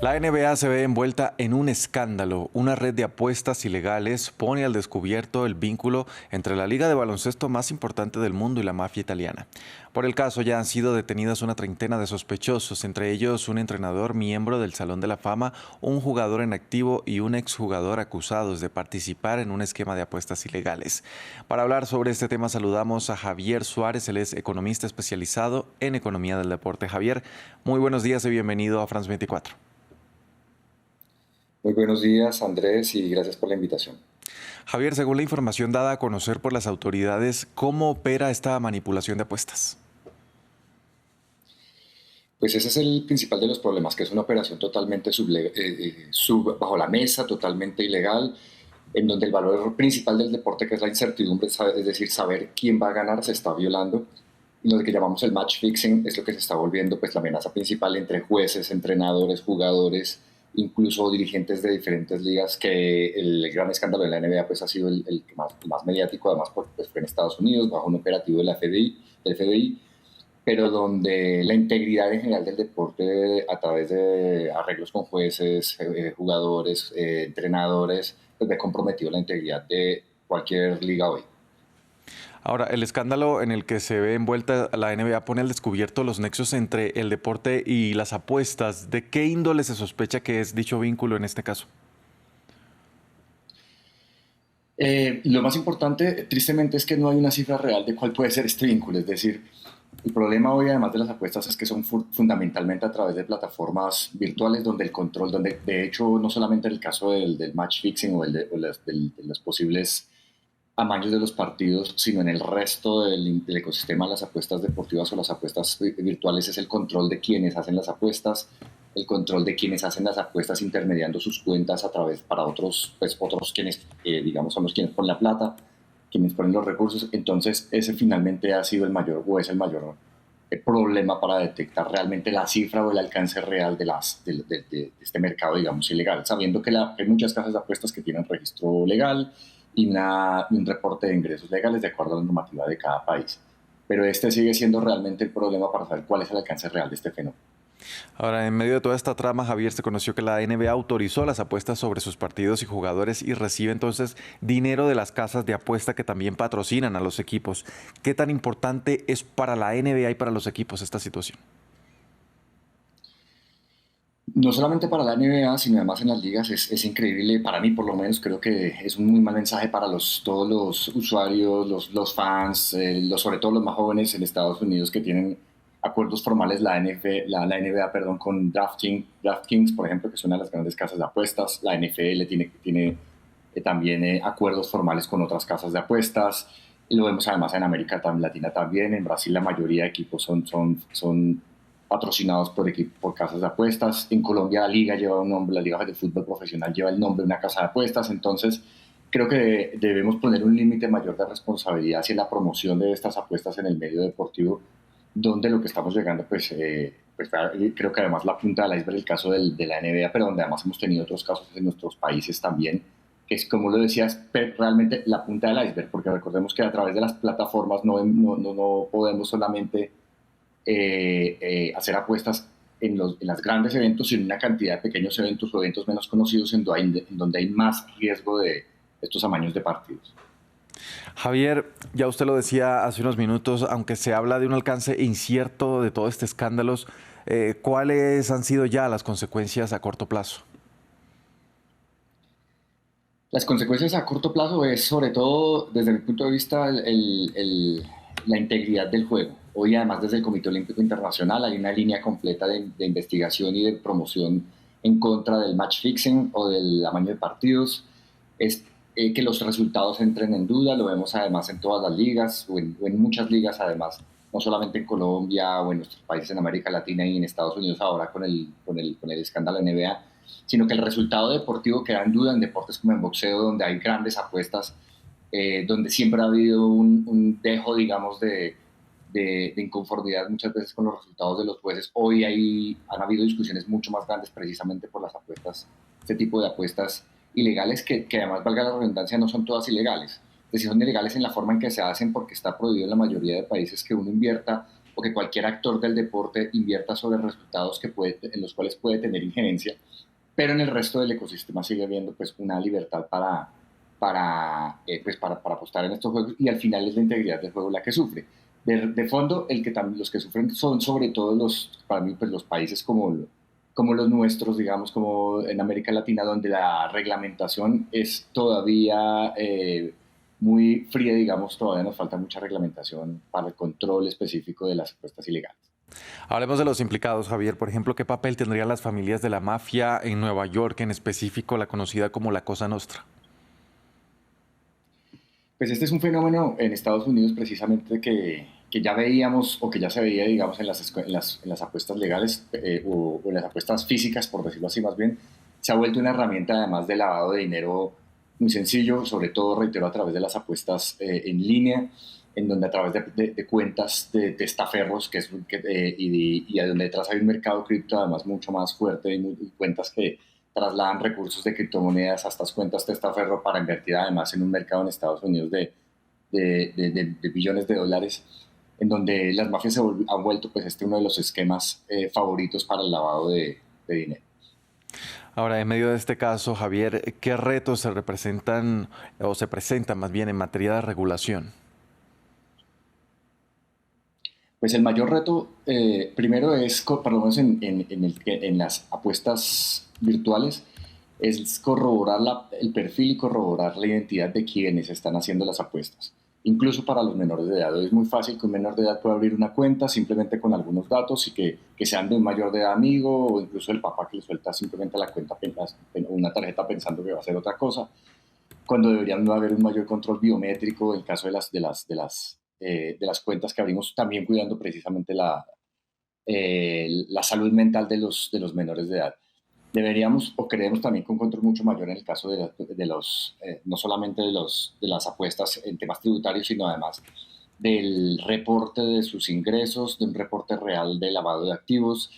La NBA se ve envuelta en un escándalo. Una red de apuestas ilegales pone al descubierto el vínculo entre la liga de baloncesto más importante del mundo y la mafia italiana. Por el caso ya han sido detenidas una treintena de sospechosos, entre ellos un entrenador miembro del Salón de la Fama, un jugador en activo y un exjugador acusados de participar en un esquema de apuestas ilegales. Para hablar sobre este tema saludamos a Javier Suárez, él es economista especializado en economía del deporte. Javier, muy buenos días y bienvenido a France 24. Muy buenos días, Andrés, y gracias por la invitación. Javier, según la información dada a conocer por las autoridades, ¿cómo opera esta manipulación de apuestas? Pues ese es el principal de los problemas, que es una operación totalmente bajo la mesa, totalmente ilegal, en donde el valor principal del deporte, que es la incertidumbre, es decir, saber quién va a ganar, se está violando. Y lo que llamamos el match fixing es lo que se está volviendo pues la amenaza principal entre jueces, entrenadores, jugadores, incluso dirigentes de diferentes ligas, que el gran escándalo de la NBA pues ha sido el más mediático, además pues, fue en Estados Unidos, bajo un operativo de la FBI, pero donde la integridad en general del deporte a través de arreglos con jueces, jugadores, entrenadores, pues ve comprometido la integridad de cualquier liga hoy. Ahora, el escándalo en el que se ve envuelta la NBA pone al descubierto los nexos entre el deporte y las apuestas. ¿De qué índole se sospecha que es dicho vínculo en este caso? Lo más importante, tristemente, es que no hay una cifra real de cuál puede ser este vínculo. Es decir, el problema hoy, además de las apuestas, es que son fundamentalmente a través de plataformas virtuales donde el control, donde de hecho no solamente en el caso del match fixing o de los posibles amaños de los partidos, sino en el resto del ecosistema de las apuestas deportivas o las apuestas virtuales es el control de quienes hacen las apuestas, el control de quienes hacen las apuestas intermediando sus cuentas a través para otros, pues otros quienes, digamos, son los quienes ponen la plata, quienes ponen los recursos. Entonces ese finalmente ha sido el mayor, o es el mayor problema para detectar realmente la cifra o el alcance real de este mercado, digamos, ilegal, sabiendo que hay muchas casas de apuestas que tienen registro legal y un reporte de ingresos legales de acuerdo a la normativa de cada país. Pero este sigue siendo realmente el problema para saber cuál es el alcance real de este fenómeno. Ahora, en medio de toda esta trama, Javier, se conoció que la NBA autorizó las apuestas sobre sus partidos y jugadores y recibe entonces dinero de las casas de apuesta que también patrocinan a los equipos. ¿Qué tan importante es para la NBA y para los equipos esta situación? No solamente para la NBA, sino además en las ligas, es increíble, para mí por lo menos creo que es un muy mal mensaje para todos los usuarios, los fans, sobre todo los más jóvenes en Estados Unidos que tienen acuerdos formales la NBA, perdón, con DraftKings, por ejemplo, que es una de las grandes casas de apuestas. La NFL tiene también acuerdos formales con otras casas de apuestas. Lo vemos además en América Latina también. En Brasil la mayoría de equipos son patrocinados por casas de apuestas. En Colombia la liga lleva un nombre, la liga de fútbol profesional lleva el nombre de una casa de apuestas. Entonces creo que debemos poner un límite mayor de responsabilidad hacia la promoción de estas apuestas en el medio deportivo, donde lo que estamos llegando, pues creo que además la punta del iceberg el caso de la NBA, pero donde además hemos tenido otros casos en nuestros países también, que es como lo decías, realmente la punta del iceberg, porque recordemos que a través de las plataformas no podemos solamente hacer apuestas en los grandes eventos, sino en una cantidad de pequeños eventos o eventos menos conocidos en donde hay más riesgo de estos amaños de partidos. Javier, ya usted lo decía hace unos minutos, aunque se habla de un alcance incierto de todo este escándalo, ¿cuáles han sido ya las consecuencias a corto plazo? Las consecuencias a corto plazo es sobre todo, desde mi punto de vista, la integridad del juego. Hoy además desde el Comité Olímpico Internacional hay una línea completa de investigación y de promoción en contra del match fixing o del amaño de partidos. Es que los resultados entren en duda, lo vemos además en todas las ligas o en muchas ligas además, no solamente en Colombia o en nuestros países en América Latina y en Estados Unidos ahora con el escándalo NBA, sino que el resultado deportivo queda en duda en deportes como en boxeo, donde hay grandes apuestas, donde siempre ha habido un dejo, digamos, de inconformidad muchas veces con los resultados de los jueces. Hoy han habido discusiones mucho más grandes precisamente por las apuestas, este tipo de apuestas ilegales que además, valga la redundancia, no son todas ilegales. Es decir, son ilegales en la forma en que se hacen porque está prohibido en la mayoría de países que uno invierta o que cualquier actor del deporte invierta sobre resultados en los cuales puede tener injerencia, pero en el resto del ecosistema sigue habiendo pues una libertad para apostar en estos juegos, y al final es la integridad del juego la que sufre. De fondo, los que sufren son sobre todo para mí, pues los países como los nuestros, digamos, como en América Latina, donde la reglamentación es todavía muy fría, digamos, todavía nos falta mucha reglamentación para el control específico de las apuestas ilegales. Hablemos de los implicados, Javier. Por ejemplo, ¿qué papel tendrían las familias de la mafia en Nueva York, en específico la conocida como la Cosa Nostra? Pues este es un fenómeno en Estados Unidos precisamente que ya veíamos o que ya se veía, digamos, en las apuestas legales o en las apuestas físicas, por decirlo así más bien. Se ha vuelto una herramienta además de lavado de dinero muy sencillo, sobre todo, reitero, a través de las apuestas en línea, en donde a través de cuentas de testaferros y a donde detrás hay un mercado cripto además mucho más fuerte y cuentas que trasladan recursos de criptomonedas a estas cuentas testaferro para invertir además en un mercado en Estados Unidos de billones de dólares, en donde las mafias han vuelto pues uno de los esquemas favoritos para el lavado de dinero. Ahora, en medio de este caso, Javier, ¿qué retos se representan o se presentan más bien en materia de regulación? Pues el mayor reto, primero es, por lo menos en las apuestas virtuales, es corroborar el perfil y corroborar la identidad de quienes están haciendo las apuestas. Incluso para los menores de edad. Es muy fácil que un menor de edad pueda abrir una cuenta simplemente con algunos datos y que sean de un mayor de edad amigo, o incluso el papá que le suelta simplemente la cuenta, una tarjeta pensando que va a hacer otra cosa, cuando debería no haber un mayor control biométrico en el caso de las cuentas que abrimos, también cuidando precisamente la salud mental de los menores de edad. Deberíamos o creemos también con un control mucho mayor en el caso no solamente de las apuestas en temas tributarios, sino además del reporte de sus ingresos, de un reporte real de lavado de activos.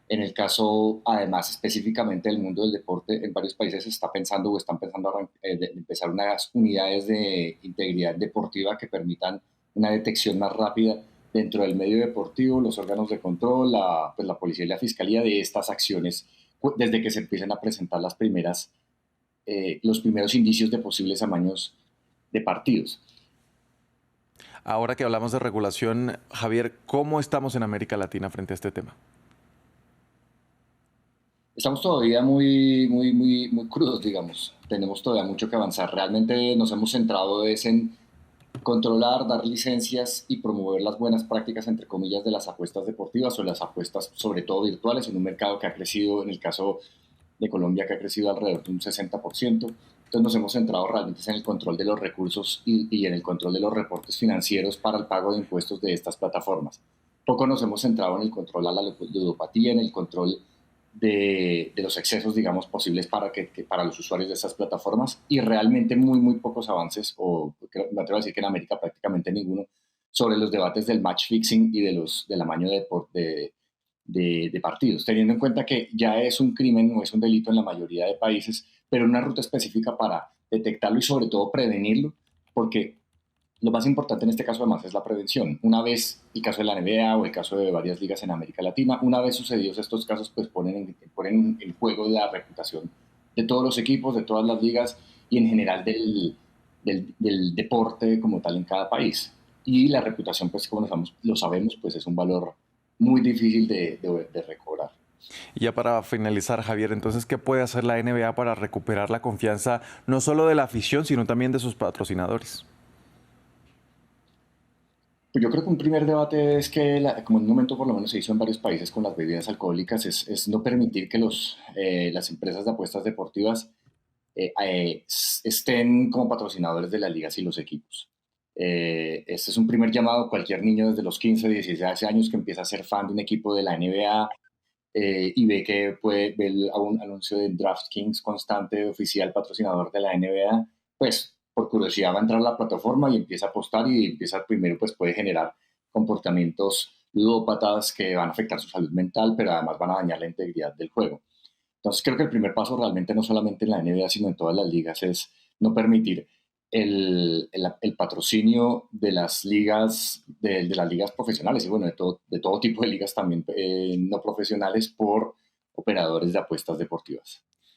En el caso, además, específicamente del mundo del deporte, en varios países se está pensando o están pensando de empezar unas unidades de integridad deportiva que permitan una detección más rápida dentro del medio deportivo, los órganos de control, pues la policía y la fiscalía de estas acciones desde que se empiecen a presentar los primeros indicios de posibles amaños de partidos. Ahora que hablamos de regulación, Javier, ¿cómo estamos en América Latina frente a este tema? Estamos todavía muy crudos, digamos. Tenemos todavía mucho que avanzar. Realmente nos hemos centrado en controlar, dar licencias y promover las buenas prácticas, entre comillas, de las apuestas deportivas o las apuestas, sobre todo virtuales, en un mercado que ha crecido, en el caso de Colombia, que ha crecido alrededor de un 60%. Entonces nos hemos centrado realmente en el control de los recursos y en el control de los reportes financieros para el pago de impuestos de estas plataformas. Poco nos hemos centrado en el control a la ludopatía, en el control de los excesos, digamos, posibles para los usuarios de estas plataformas, y realmente muy pocos avances, o me atrevo a decir que en América prácticamente ninguno, sobre los debates del match fixing y del amaño de partidos, teniendo en cuenta que ya es un crimen o es un delito en la mayoría de países, pero una ruta específica para detectarlo y sobre todo prevenirlo, porque lo más importante en este caso además es la prevención. Una vez, el caso de la NBA o el caso de varias ligas en América Latina, una vez sucedidos estos casos, pues ponen en juego la reputación de todos los equipos, de todas las ligas y en general del deporte como tal en cada país. Y la reputación, pues como lo sabemos, pues es un valor muy difícil de recobrar. Y ya para finalizar, Javier, entonces, ¿qué puede hacer la NBA para recuperar la confianza no solo de la afición, sino también de sus patrocinadores? Pues yo creo que un primer debate es que, como en un momento por lo menos se hizo en varios países con las bebidas alcohólicas, es no permitir que las empresas de apuestas deportivas estén como patrocinadores de las ligas y los equipos. Este es un primer llamado. Cualquier niño desde los 15, 16 años que empieza a ser fan de un equipo de la NBA y ve que ve un anuncio de DraftKings constante, oficial patrocinador de la NBA, pues por curiosidad va a entrar a la plataforma y empieza a apostar, y empieza primero, pues puede generar comportamientos ludópatas que van a afectar su salud mental, pero además van a dañar la integridad del juego. Entonces creo que el primer paso realmente no solamente en la NBA, sino en todas las ligas, es no permitir el patrocinio de las ligas, de las ligas profesionales y bueno, de todo tipo de ligas también no profesionales por operadores de apuestas deportivas.